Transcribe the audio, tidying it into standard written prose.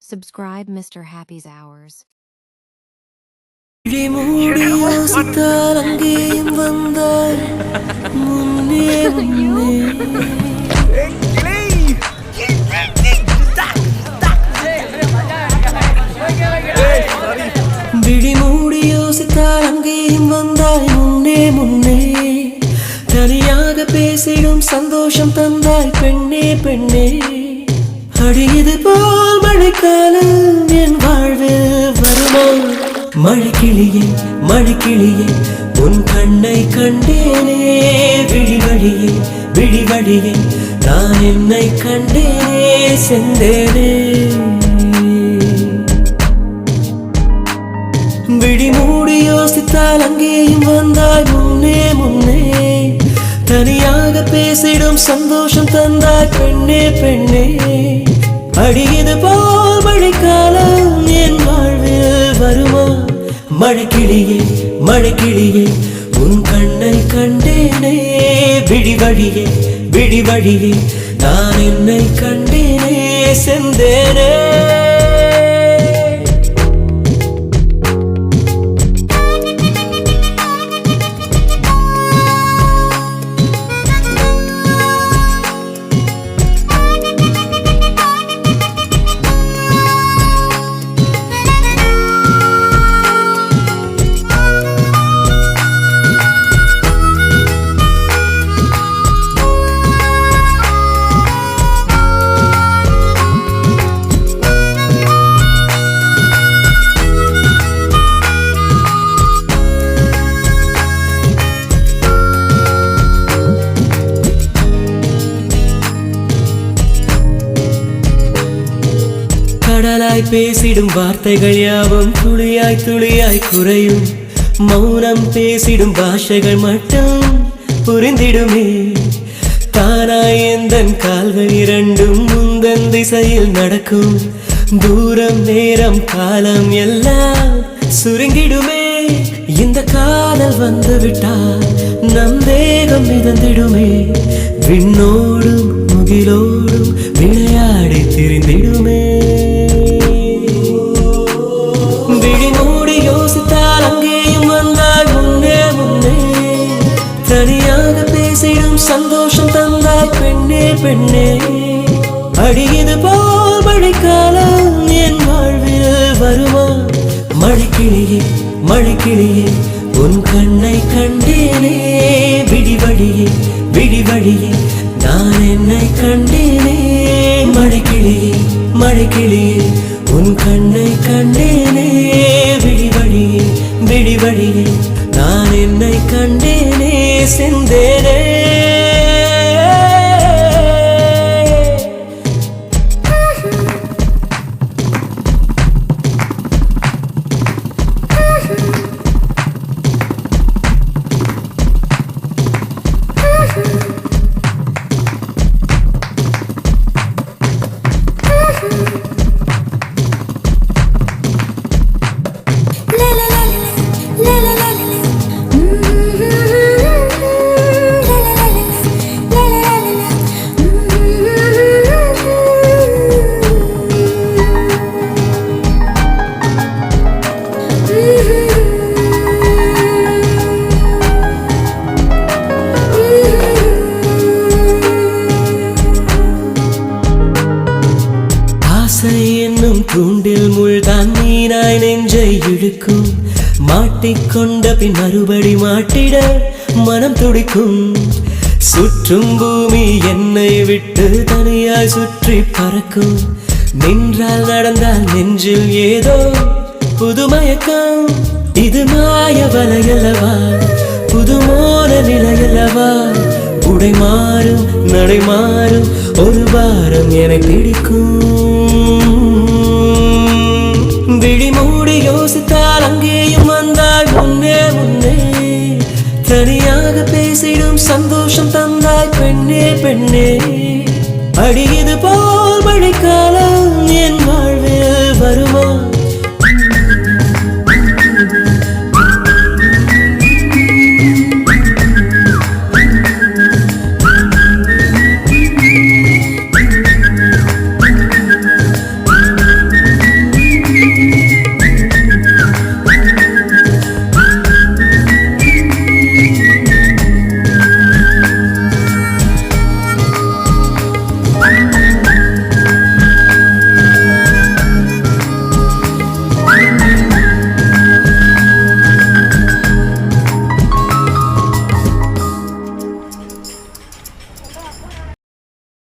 Subscribe Mr. Happy's Hours. யோசித்தால் அங்கேயும் வந்தாய் முன்னே முன்னே விழி மூடி யோசித்தால் அங்கேயும் வந்தாய் முன்னே முன்னே தனியாக பேசிடும் சந்தோஷம் தந்தாய் பெண்ணே பெண்ணே அடியது போல் மழைக்காலம் என் வாழ்வில் வருமா மழைக்கிளியே மழைக்கிளியே உன் கண்ணை கண்டேனே விழிவழியே விழிவழியே நான் என்னை கண்டேனே செந்தேனே விழி மூடி யோசித்தால் அங்கேயும் வந்தாய் முன்னே முன்னே தனியாக பேசிடும் சந்தோஷம் தந்தாய் பெண்ணே பெண்ணே அடியது போல் மழைக்காலம் என் வாழ்வில் வருமா மழைக்கிளியே மழைக்கிளியே உன் கண்ணை கண்டேனே விழிவழியே விழிவழியே நான் என்னை கண்டேனே செந்தேனே கடலாய் பேசிடும் வார்த்தைகள் யாவும் துளியாய் துளியாய் குறையும் மௌனம் பேசிடும் பாஷைகள் மட்டும் புரிந்திடுமே தானாய் எந்தன் கால்கள் இரண்டும் முந்தன் திசையில் நடக்கும் தூரம் நேரம் காலம் எல்லாம் சுருங்கிடுமே இந்த காதல் வந்து விட்டால் நம் தேகம் மிதந்திடுமே விண்ணோடும் முகிலோடும் விளையாடி திரிந்திடுமே தனியாக பேசிடும் சந்தோஷம் தந்தாய் பெண்ணே பெண்ணே அடியது போல் மழைக்காலம் என் வாழ்வில் வருமா மழைக்கிளியே மழைக்கிளியே உன் கண்ணை கண்டேனே விழிவழியே விழிவழியே நான் என்னை கண்டேனே மழைக்கிளியே மழைக்கிளியே உன் கண்ணை கண்டேனே விழிவழியே விழிவழியே நான் என்னை கண்டேனே செந்தேனே என்னும் தூண்டில் முள்தான் மீனாய் நெஞ்சை இழுக்கும் மாட்டிக்கொண்ட பின் மறுபடி மாட்டிட மனம் துடிக்கும் சுற்றும் பூமி என்னை விட்டு தனியாய் சுற்றி பறக்கும் நின்றால் நடந்தால் நெஞ்சில் ஏதோ புதுமயக்கம் இது மாய வலையல்லவா புதுமோன நிலையல்லவா உடை மாறும் நடை மாறும் ஒரு வாரம் என பிடிக்கும்